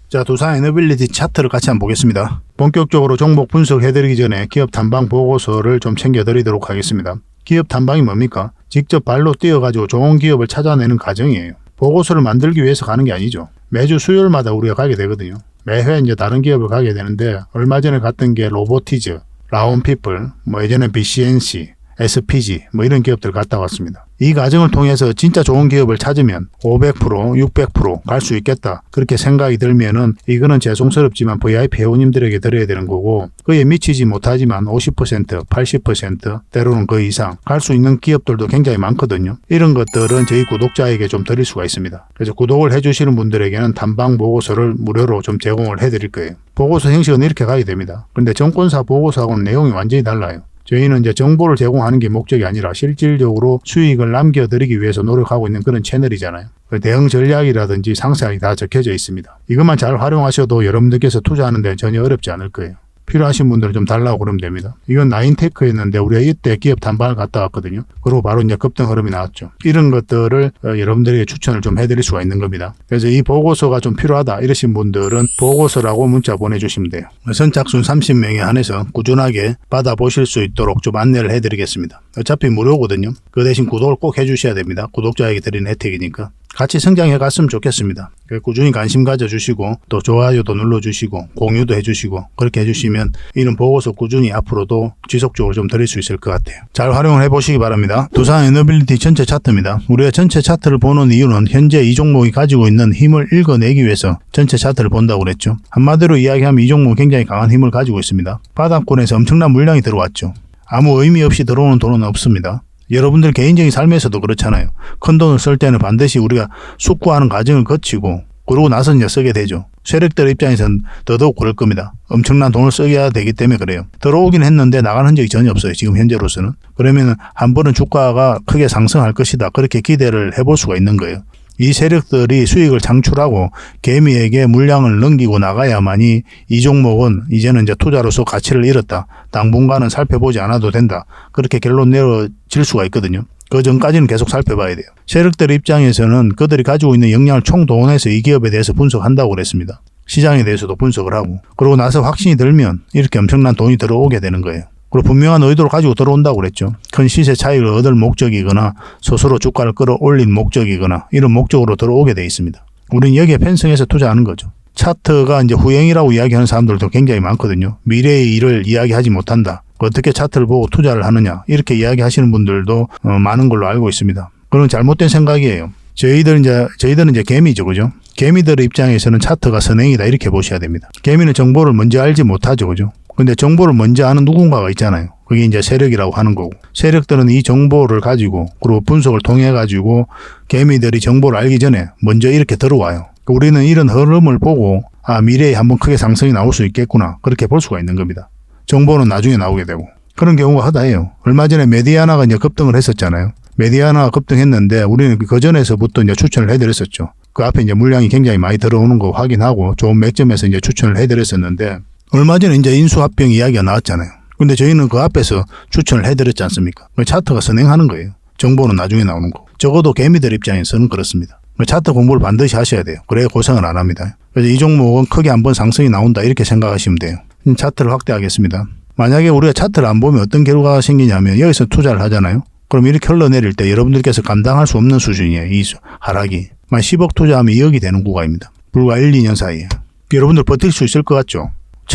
자, 두산 에너빌리티 차트를 같이 한번 보겠습니다. 본격적으로 종목 분석해드리기 전에 기업 탐방 보고서를 좀 챙겨드리도록 하겠습니다. 기업 탐방이 뭡니까? 직접 발로 뛰어가지고 좋은 기업을 찾아내는 과정이에요. 보고서를 만들기 위해서 가는 게 아니죠. 매주 수요일마다 우리가 가게 되거든요. 매회 이제 다른 기업을 가게 되는데, 얼마 전에 갔던 게 로보티즈, 라온피플, 예전에 BCNC, SPG 이런 기업들 갔다 왔습니다. 이 과정을 통해서 진짜 좋은 기업을 찾으면 500%, 600% 갈 수 있겠다, 그렇게 생각이 들면은 이거는 죄송스럽지만 VIP 회원님들에게 드려야 되는 거고, 그에 미치지 못하지만 50%, 80% 때로는 그 이상 갈 수 있는 기업들도 굉장히 많거든요. 이런 것들은 저희 구독자에게 좀 드릴 수가 있습니다. 그래서 구독을 해주시는 분들에게는 탐방 보고서를 무료로 좀 제공을 해드릴 거예요. 보고서 형식은 이렇게 가게 됩니다. 그런데 정권사 보고서하고는 내용이 완전히 달라요. 저희는 이제 정보를 제공하는 게 목적이 아니라 실질적으로 수익을 남겨드리기 위해서 노력하고 있는 그런 채널이잖아요. 대응 전략이라든지 상세하게 다 적혀져 있습니다. 이것만 잘 활용하셔도 여러분들께서 투자하는 데 전혀 어렵지 않을 거예요. 필요하신 분들은 좀 달라고 그러면 됩니다. 이건 나인테크였는데 우리가 이때 기업 탐방을 갔다 왔거든요. 그리고 바로 이제 급등 흐름이 나왔죠. 이런 것들을 여러분들에게 추천을 좀 해드릴 수가 있는 겁니다. 그래서 이 보고서가 좀 필요하다 이러신 분들은 보고서라고 문자 보내주시면 돼요. 선착순 30명에 한해서 꾸준하게 받아보실 수 있도록 좀 안내를 해드리겠습니다. 어차피 무료거든요. 그 대신 구독을 꼭 해주셔야 됩니다. 구독자에게 드리는 혜택이니까. 같이 성장해 갔으면 좋겠습니다. 꾸준히 관심 가져주시고 또 좋아요도 눌러주시고 공유도 해주시고 그렇게 해주시면 이런 보고서 꾸준히 앞으로도 지속적으로 좀 드릴 수 있을 것 같아요. 잘 활용을 해보시기 바랍니다. 두산 에너빌리티 전체 차트입니다. 우리가 전체 차트를 보는 이유는 현재 이 종목이 가지고 있는 힘을 읽어내기 위해서 전체 차트를 본다고 그랬죠. 한마디로 이야기하면 이 종목은 굉장히 강한 힘을 가지고 있습니다. 바닥권에서 엄청난 물량이 들어왔죠. 아무 의미 없이 들어오는 돈은 없습니다. 여러분들 개인적인 삶에서도 그렇잖아요. 큰 돈을 쓸 때는 반드시 우리가 숙고하는 과정을 거치고 그러고 나서 이제 쓰게 되죠. 세력들 입장에서는 더더욱 그럴 겁니다. 엄청난 돈을 써야 되기 때문에 그래요. 들어오긴 했는데 나가는 흔적이 전혀 없어요. 지금 현재로서는. 그러면 한 번은 주가가 크게 상승할 것이다, 그렇게 기대를 해볼 수가 있는 거예요. 이 세력들이 수익을 창출하고 개미에게 물량을 넘기고 나가야만이 이 종목은 이제는 이제 투자로서 가치를 잃었다, 당분간은 살펴보지 않아도 된다, 그렇게 결론 내려질 수가 있거든요. 그 전까지는 계속 살펴봐야 돼요. 세력들 입장에서는 그들이 가지고 있는 역량을 총동원해서 이 기업에 대해서 분석한다고 그랬습니다. 시장에 대해서도 분석을 하고, 그러고 나서 확신이 들면 이렇게 엄청난 돈이 들어오게 되는 거예요. 그리고 분명한 의도를 가지고 들어온다고 그랬죠. 큰 시세 차익을 얻을 목적이거나 스스로 주가를 끌어올린 목적이거나 이런 목적으로 들어오게 돼 있습니다. 우리는 여기에 편성해서 투자하는 거죠. 차트가 이제 후행이라고 이야기하는 사람들도 굉장히 많거든요. 미래의 일을 이야기하지 못한다, 어떻게 차트를 보고 투자를 하느냐, 이렇게 이야기하시는 분들도 많은 걸로 알고 있습니다. 그건 잘못된 생각이에요. 저희들은 이제 개미죠, 그죠? 개미들의 입장에서는 차트가 선행이다, 이렇게 보셔야 됩니다. 개미는 정보를 먼저 알지 못하죠, 그죠? 근데 정보를 먼저 아는 누군가가 있잖아요. 그게 이제 세력이라고 하는 거고, 세력들은 이 정보를 가지고 그리고 분석을 통해 가지고 개미들이 정보를 알기 전에 먼저 이렇게 들어와요. 우리는 이런 흐름을 보고 미래에 한번 크게 상승이 나올 수 있겠구나, 그렇게 볼 수가 있는 겁니다. 정보는 나중에 나오게 되고 그런 경우가 허다해요. 얼마 전에 메디아나가 이제 급등을 했었잖아요. 메디아나가 급등했는데 우리는 그 전에서부터 이제 추천을 해드렸었죠. 그 앞에 이제 물량이 굉장히 많이 들어오는 거 확인하고 좋은 맥점에서 이제 추천을 해드렸었는데, 얼마 전에 이제 인수합병 이야기가 나왔잖아요. 근데 저희는 그 앞에서 추천을 해드렸지 않습니까? 차트가 선행하는 거예요. 정보는 나중에 나오는 거. 적어도 개미들 입장에서는 그렇습니다. 차트 공부를 반드시 하셔야 돼요. 그래야 고생을 안 합니다. 그래서 이 종목은 크게 한번 상승이 나온다, 이렇게 생각하시면 돼요. 차트를 확대하겠습니다. 만약에 우리가 차트를 안 보면 어떤 결과가 생기냐면, 여기서 투자를 하잖아요. 그럼 이렇게 흘러내릴 때 여러분들께서 감당할 수 없는 수준이에요. 이 하락이. 만 10억 투자하면 2억이 되는 구간입니다. 불과 1, 2년 사이에. 여러분들 버틸 수 있을 것 같죠?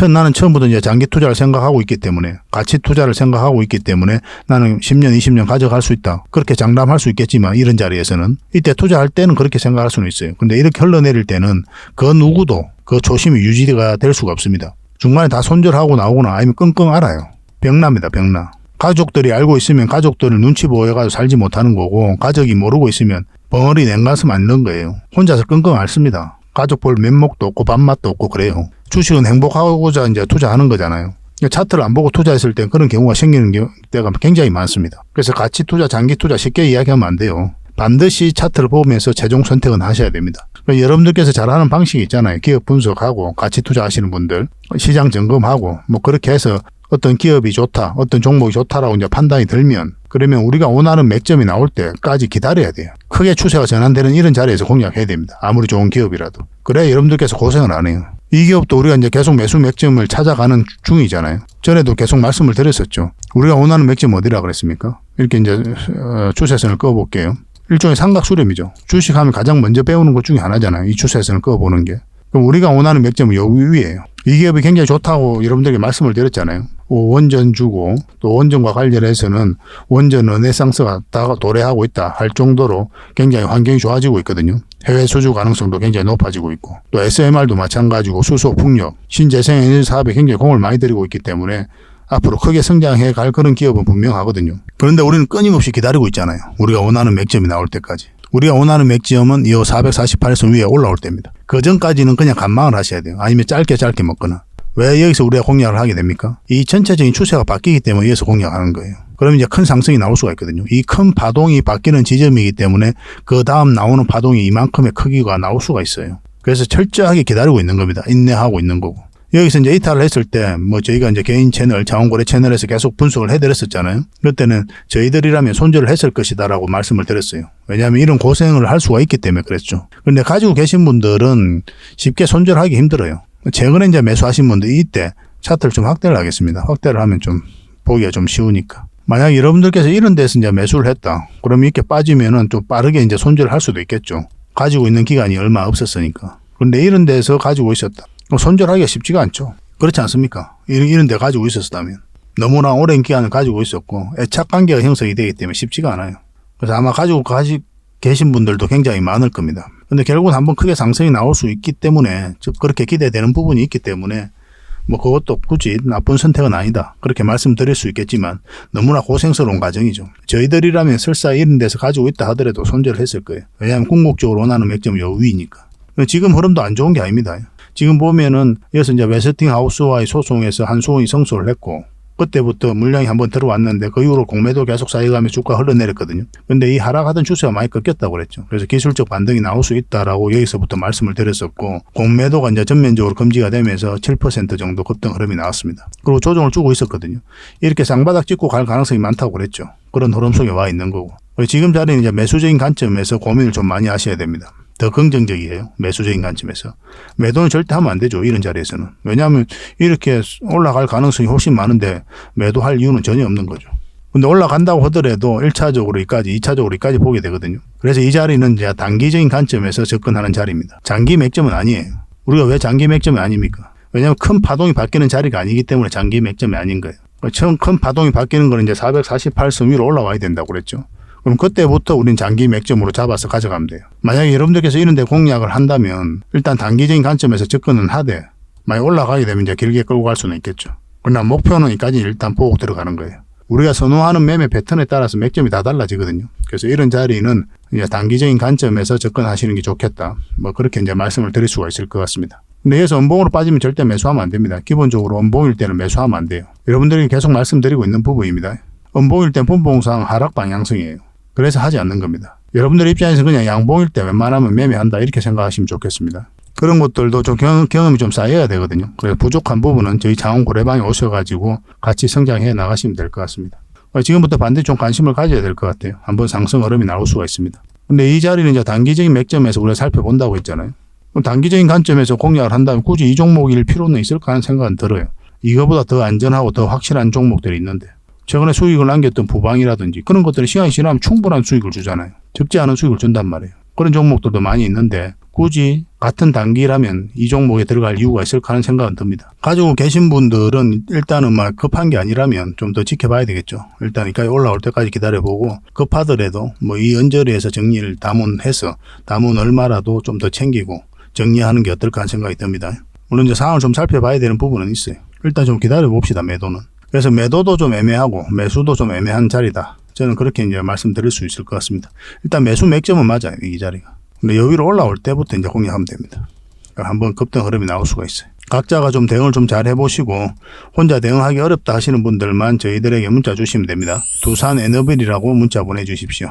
나는 처음부터 이제 장기 투자를 생각하고 있기 때문에, 가치 투자를 생각하고 있기 때문에 나는 10년, 20년 가져갈 수 있다. 그렇게 장담할 수 있겠지만 이런 자리에서는 이때 투자할 때는 그렇게 생각할 수는 있어요. 근데 이렇게 흘러내릴 때는 그 누구도 그 조심이 유지가 될 수가 없습니다. 중간에 다 손절하고 나오거나 아니면 끙끙 앓아요. 병납니다. 병나. 가족들이 알고 있으면 가족들을 눈치 보여가지고 살지 못하는 거고, 가족이 모르고 있으면 벙어리 냉가슴 앓는 거예요. 혼자서 끙끙 앓습니다. 가족 볼 면목도 없고 밥맛도 없고 그래요. 주식은 행복하고자 이제 투자하는 거잖아요. 차트를 안 보고 투자했을 때 그런 경우가 생기는 때가 굉장히 많습니다. 그래서 가치 투자, 장기 투자 쉽게 이야기하면 안 돼요. 반드시 차트를 보면서 최종 선택은 하셔야 됩니다. 여러분들께서 잘하는 방식이 있잖아요. 기업 분석하고 가치 투자하시는 분들, 시장 점검하고 뭐 그렇게 해서 어떤 기업이 좋다, 어떤 종목이 좋다라고 이제 판단이 들면, 그러면 우리가 원하는 맥점이 나올 때까지 기다려야 돼요. 크게 추세가 전환되는 이런 자리에서 공략해야 됩니다. 아무리 좋은 기업이라도. 그래야 여러분들께서 고생을 안 해요. 이 기업도 우리가 이제 계속 매수 맥점을 찾아가는 중이잖아요. 전에도 계속 말씀을 드렸었죠. 우리가 원하는 맥점 어디라 그랬습니까? 이렇게 이제 추세선을 그어볼게요. 일종의 삼각수렴이죠. 주식하면 가장 먼저 배우는 것 중에 하나잖아요. 이 추세선을 그어보는 게. 그럼 우리가 원하는 맥점은 여기 위에요. 이 기업이 굉장히 좋다고 여러분들에게 말씀을 드렸잖아요. 원전 주고 또 원전과 관련해서는 원전 르네상스가 다 도래하고 있다 할 정도로 굉장히 환경이 좋아지고 있거든요. 해외 수주 가능성도 굉장히 높아지고 있고, 또 SMR도 마찬가지고 수소, 풍력, 신재생에너지 사업에 굉장히 공을 많이 들이고 있기 때문에 앞으로 크게 성장해 갈 그런 기업은 분명하거든요. 그런데 우리는 끊임없이 기다리고 있잖아요. 우리가 원하는 맥점이 나올 때까지. 우리가 원하는 맥점은 이 448선 위에 올라올 때입니다. 그 전까지는 그냥 관망을 하셔야 돼요. 아니면 짧게 먹거나. 왜 여기서 우리가 공략을 하게 됩니까? 이 전체적인 추세가 바뀌기 때문에 여기서 공략하는 거예요. 그러면 이제 큰 상승이 나올 수가 있거든요. 이 큰 파동이 바뀌는 지점이기 때문에 그 다음 나오는 파동이 이만큼의 크기가 나올 수가 있어요. 그래서 철저하게 기다리고 있는 겁니다. 인내하고 있는 거고. 여기서 이제 이탈을 했을 때, 저희가 이제 개인 채널, 자원거래 채널에서 계속 분석을 해드렸었잖아요. 그때는 저희들이라면 손절을 했을 것이다라고 말씀을 드렸어요. 왜냐하면 이런 고생을 할 수가 있기 때문에 그랬죠. 근데 가지고 계신 분들은 쉽게 손절하기 힘들어요. 최근에 이제 매수하신 분들 이때 차트를 좀 확대를 하겠습니다. 확대를 하면 좀 보기가 좀 쉬우니까. 만약 여러분들께서 이런 데서 이제 매수를 했다. 그러면 이렇게 빠지면은 좀 빠르게 이제 손절을 할 수도 있겠죠. 가지고 있는 기간이 얼마 없었으니까. 그런데 이런 데서 가지고 있었다. 손절하기가 쉽지가 않죠. 그렇지 않습니까? 이런 데 가지고 있었다면. 너무나 오랜 기간을 가지고 있었고 애착 관계가 형성이 되기 때문에 쉽지가 않아요. 그래서 아마 가지고 계신 분들도 굉장히 많을 겁니다. 근데 결국은 한번 크게 상승이 나올 수 있기 때문에, 즉 그렇게 기대되는 부분이 있기 때문에 그것도 굳이 나쁜 선택은 아니다. 그렇게 말씀드릴 수 있겠지만 너무나 고생스러운 과정이죠. 저희들이라면 설사 이런 데서 가지고 있다 하더라도 손절을 했을 거예요. 왜냐하면 궁극적으로 원하는 맥점이 요 위니까. 지금 흐름도 안 좋은 게 아닙니다. 지금 보면은 여기서 이제 웨스팅하우스와의 소송에서 한수원이 승소를 했고, 그때부터 물량이 한번 들어왔는데 그 이후로 공매도 계속 쌓여가며 주가 흘러내렸거든요. 근데 이 하락하던 추세가 많이 꺾였다고 그랬죠. 그래서 기술적 반등이 나올 수 있다라고 여기서부터 말씀을 드렸었고, 공매도가 이제 전면적으로 금지가 되면서 7% 정도 급등 흐름이 나왔습니다. 그리고 조정을 주고 있었거든요. 이렇게 쌍바닥 찍고 갈 가능성이 많다고 그랬죠. 그런 흐름 속에 와 있는 거고. 지금 자리는 이제 매수적인 관점에서 고민을 좀 많이 하셔야 됩니다. 더 긍정적이에요. 매수적인 관점에서. 매도는 절대 하면 안 되죠. 이런 자리에서는. 왜냐하면 이렇게 올라갈 가능성이 훨씬 많은데 매도할 이유는 전혀 없는 거죠. 근데 올라간다고 하더라도 1차적으로 여기까지, 2차적으로 여기까지 보게 되거든요. 그래서 이 자리는 이제 단기적인 관점에서 접근하는 자리입니다. 장기 맥점은 아니에요. 우리가 왜 장기 맥점이 아닙니까? 왜냐하면 큰 파동이 바뀌는 자리가 아니기 때문에 장기 맥점이 아닌 거예요. 처음 큰 파동이 바뀌는 거는 이제 448선 위로 올라와야 된다고 그랬죠. 그럼 그때부터 우린 장기 맥점으로 잡아서 가져가면 돼요. 만약에 여러분들께서 이런 데 공략을 한다면 일단 단기적인 관점에서 접근은 하되, 만약 올라가게 되면 이제 길게 끌고 갈 수는 있겠죠. 그러나 목표는 여기까지 일단 보고 들어가는 거예요. 우리가 선호하는 매매 패턴에 따라서 맥점이 다 달라지거든요. 그래서 이런 자리는 이제 단기적인 관점에서 접근하시는 게 좋겠다. 그렇게 이제 말씀을 드릴 수가 있을 것 같습니다. 근데 여기서 음봉으로 빠지면 절대 매수하면 안 됩니다. 기본적으로 음봉일 때는 매수하면 안 돼요. 여러분들이 계속 말씀드리고 있는 부분입니다. 음봉일 때 분봉상 하락 방향성이에요. 그래서 하지 않는 겁니다. 여러분들 입장에서 그냥 양봉일 때 웬만하면 매매한다 이렇게 생각하시면 좋겠습니다. 그런 것들도 좀 경험이 좀 쌓여야 되거든요. 그래서 부족한 부분은 저희 자원고래방에 오셔가지고 같이 성장해 나가시면 될 것 같습니다. 지금부터 반드시 좀 관심을 가져야 될 것 같아요. 한번 상승 흐름이 나올 수가 있습니다. 근데 이 자리는 이제 단기적인 맥점에서 우리가 살펴본다고 했잖아요. 그럼 단기적인 관점에서 공략을 한다면 굳이 이 종목일 필요는 있을까 하는 생각은 들어요. 이거보다 더 안전하고 더 확실한 종목들이 있는데, 최근에 수익을 남겼던 부방이라든지 그런 것들이 시간이 지나면 충분한 수익을 주잖아요. 적지 않은 수익을 준단 말이에요. 그런 종목들도 많이 있는데 굳이 같은 단기라면 이 종목에 들어갈 이유가 있을까 하는 생각은 듭니다. 가지고 계신 분들은 일단은 막 급한 게 아니라면 좀 더 지켜봐야 되겠죠. 일단 이까지 올라올 때까지 기다려보고 급하더라도 뭐 이 언저리에서 정리를 담은 얼마라도 좀 더 챙기고 정리하는 게 어떨까 하는 생각이 듭니다. 물론 이제 상황을 좀 살펴봐야 되는 부분은 있어요. 일단 좀 기다려봅시다. 매도는. 그래서 매도도 좀 애매하고 매수도 좀 애매한 자리다. 저는 그렇게 이제 말씀드릴 수 있을 것 같습니다. 일단 매수 맥점은 맞아요. 이 자리가. 근데 여기로 올라올 때부터 이제 공략하면 됩니다. 한번 급등 흐름이 나올 수가 있어요. 각자가 좀 대응을 좀 잘 해보시고 혼자 대응하기 어렵다 하시는 분들만 저희들에게 문자 주시면 됩니다. 두산 에너빌이라고 문자 보내주십시오.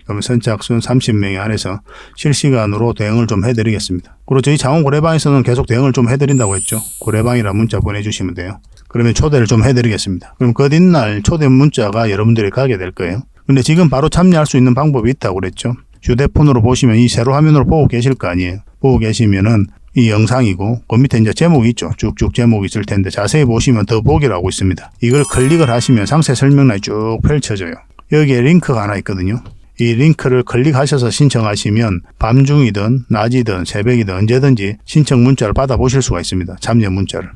그러면 선착순 30명이 안에서 실시간으로 대응을 좀 해드리겠습니다. 그리고 저희 자원 고래방에서는 계속 대응을 좀 해드린다고 했죠. 고래방이라 문자 보내주시면 돼요. 그러면 초대를 좀 해드리겠습니다. 그럼 그 뒷날 초대 문자가 여러분들이 가게 될 거예요. 근데 지금 바로 참여할 수 있는 방법이 있다고 그랬죠. 휴대폰으로 보시면 이 세로 화면으로 보고 계실 거 아니에요. 보고 계시면은 이 영상이고 그 밑에 이제 제목이 있죠. 쭉쭉 제목이 있을 텐데 자세히 보시면 더보기라고 있습니다. 이걸 클릭을 하시면 상세 설명란이 쭉 펼쳐져요. 여기에 링크가 하나 있거든요. 이 링크를 클릭하셔서 신청하시면 밤중이든 낮이든 새벽이든 언제든지 신청 문자를 받아보실 수가 있습니다. 참여 문자를.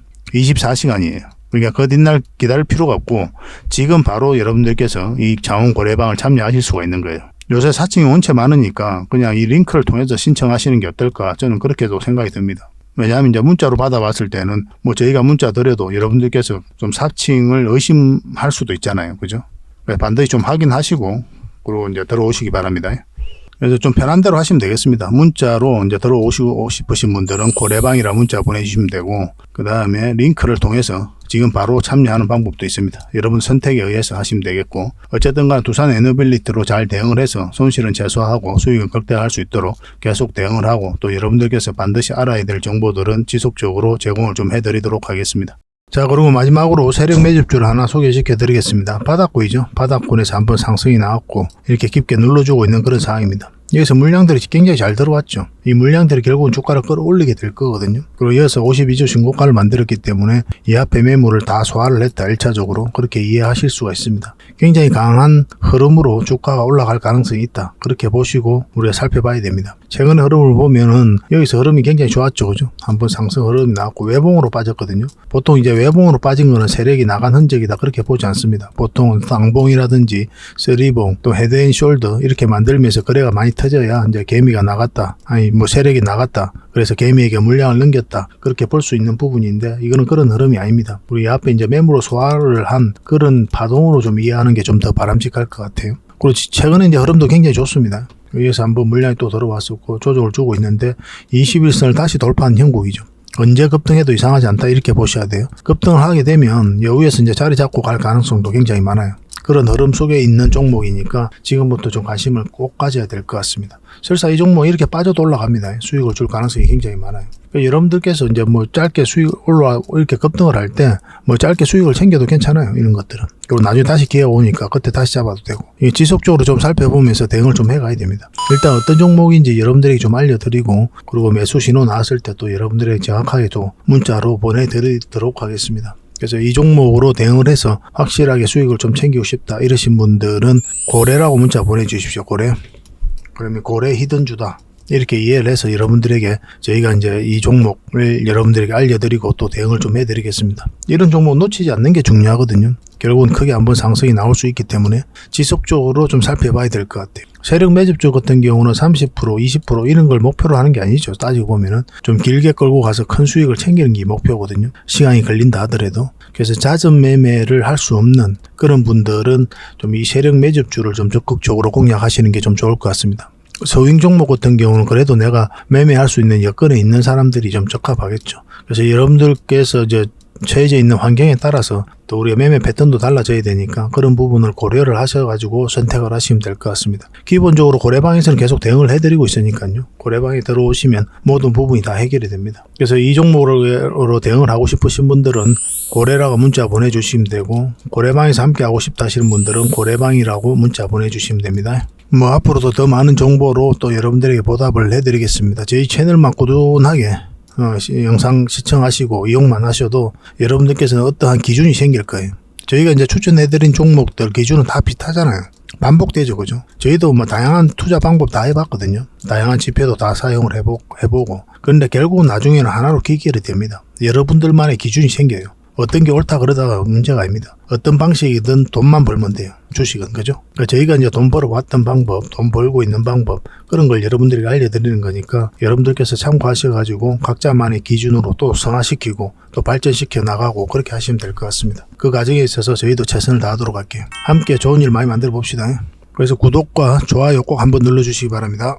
24시간이에요. 그러니까 그 뒷날 기다릴 필요가 없고 지금 바로 여러분들께서 이 자원 고래방을 참여하실 수가 있는 거예요. 요새 사칭이 원체 많으니까 그냥 이 링크를 통해서 신청하시는 게 어떨까 저는 그렇게도 생각이 듭니다. 왜냐하면 이제 문자로 받아봤을 때는 뭐 저희가 문자 드려도 여러분들께서 좀 사칭을 의심할 수도 있잖아요. 그죠? 반드시 좀 확인하시고 그리고 이제 들어오시기 바랍니다. 그래서 좀 편한 대로 하시면 되겠습니다. 문자로 이제 들어오시고 싶으신 분들은 고래방이라 문자 보내주시면 되고 그 다음에 링크를 통해서 지금 바로 참여하는 방법도 있습니다. 여러분 선택에 의해서 하시면 되겠고 어쨌든 간에 두산 에너빌리티로 잘 대응을 해서 손실은 최소화하고 수익은 극대화할 수 있도록 계속 대응을 하고 또 여러분들께서 반드시 알아야 될 정보들은 지속적으로 제공을 좀 해드리도록 하겠습니다. 자, 그리고 마지막으로 세력 매집주를 하나 소개시켜 드리겠습니다. 바닥구이죠. 바닥권에서 한번 상승이 나왔고 이렇게 깊게 눌러주고 있는 그런 상황입니다. 여기서 물량들이 굉장히 잘 들어왔죠. 이 물량들이 결국은 주가를 끌어올리게 될 거거든요. 그리고 이어서 52주 신고가를 만들었기 때문에 이 앞에 매물을 다 소화를 했다. 1차적으로 그렇게 이해하실 수가 있습니다. 굉장히 강한 흐름으로 주가가 올라갈 가능성이 있다. 그렇게 보시고 우리가 살펴봐야 됩니다. 최근의 흐름을 보면은 여기서 흐름이 굉장히 좋았죠. 그죠? 한번 상승 흐름이 나왔고 외봉으로 빠졌거든요. 보통 이제 외봉으로 빠진 거는 세력이 나간 흔적이다. 그렇게 보지 않습니다. 보통은 쌍봉이라든지 쓰리봉 또 헤드앤숄더 이렇게 만들면서 거래가 많이 터져야 이제 개미가 나갔다. 아니 뭐 세력이 나갔다. 그래서 개미에게 물량을 넘겼다. 그렇게 볼 수 있는 부분인데 이거는 그런 흐름이 아닙니다. 우리 앞에 이제 매물로 소화를 한 그런 파동으로 좀 이해하는 게 좀 더 바람직할 것 같아요. 그리고 최근에 이제 흐름도 굉장히 좋습니다. 여기서 한번 물량이 또 들어왔었고 조정을 주고 있는데 21선을 다시 돌파한 형국이죠. 언제 급등해도 이상하지 않다 이렇게 보셔야 돼요. 급등을 하게 되면 여기에서 이제 자리 잡고 갈 가능성도 굉장히 많아요. 그런 흐름 속에 있는 종목이니까 지금부터 좀 관심을 꼭 가져야 될 것 같습니다. 설사 이 종목 이렇게 빠져도 올라갑니다. 수익을 줄 가능성이 굉장히 많아요. 그러니까 여러분들께서 이제 뭐 짧게 수익 올라오고 이렇게 급등을 할 때 뭐 짧게 수익을 챙겨도 괜찮아요. 이런 것들은. 그리고 나중에 다시 기회가 오니까 그때 다시 잡아도 되고. 지속적으로 좀 살펴보면서 대응을 좀 해가야 됩니다. 일단 어떤 종목인지 여러분들에게 좀 알려드리고 그리고 매수 신호 나왔을 때 또 여러분들에게 정확하게 또 문자로 보내드리도록 하겠습니다. 그래서 이 종목으로 대응을 해서 확실하게 수익을 좀 챙기고 싶다 이러신 분들은 고래라고 문자 보내주십시오. 고래. 그러면 고래 히든주다. 이렇게 이해를 해서 여러분들에게 저희가 이제 이 종목을 여러분들에게 알려드리고 또 대응을 좀 해드리겠습니다. 이런 종목 놓치지 않는 게 중요하거든요. 결국은 크게 한번 상승이 나올 수 있기 때문에 지속적으로 좀 살펴봐야 될 것 같아요. 세력 매집주 같은 경우는 30%, 20% 이런 걸 목표로 하는 게 아니죠. 따지고 보면은 좀 길게 끌고 가서 큰 수익을 챙기는 게 목표거든요. 시간이 걸린다 하더라도. 그래서 잦은 매매를 할 수 없는 그런 분들은 좀 이 세력 매집주를 좀 적극적으로 공략하시는 게 좀 좋을 것 같습니다. 서윙 종목 같은 경우는 그래도 내가 매매할 수 있는 여건에 있는 사람들이 좀 적합하겠죠. 그래서 여러분들께서 이제 처해져 있는 환경에 따라서 또 우리가 매매 패턴도 달라져야 되니까 그런 부분을 고려를 하셔가지고 선택을 하시면 될 것 같습니다. 기본적으로 고래방에서는 계속 대응을 해드리고 있으니까요. 고래방에 들어오시면 모든 부분이 다 해결이 됩니다. 그래서 이 종목으로 대응을 하고 싶으신 분들은 고래라고 문자 보내주시면 되고 고래방에서 함께 하고 싶다 하시는 분들은 고래방이라고 문자 보내주시면 됩니다. 뭐 앞으로도 더 많은 정보로 또 여러분들에게 보답을 해드리겠습니다. 저희 채널만 꾸준하게 영상 시청하시고 이용만 하셔도 여러분들께서는 어떠한 기준이 생길 거예요. 저희가 이제 추천해드린 종목들 기준은 다 비슷하잖아요. 반복되죠, 그죠? 저희도 뭐 다양한 투자 방법 다 해봤거든요. 다양한 지표도 다 사용을 해보고. 그런데 결국은 나중에는 하나로 귀결이 됩니다. 여러분들만의 기준이 생겨요. 어떤 게 옳다 그러다가 문제가 아닙니다. 어떤 방식이든 돈만 벌면 돼요. 주식은, 그죠? 그러니까 저희가 이제 돈 벌어왔던 방법, 돈 벌고 있는 방법, 그런 걸 여러분들에게 알려드리는 거니까 여러분들께서 참고하셔가지고 각자만의 기준으로 또 성화시키고 또 발전시켜 나가고 그렇게 하시면 될 것 같습니다. 그 과정에 있어서 저희도 최선을 다하도록 할게요. 함께 좋은 일 많이 만들어 봅시다. 그래서 구독과 좋아요 꼭 한번 눌러주시기 바랍니다.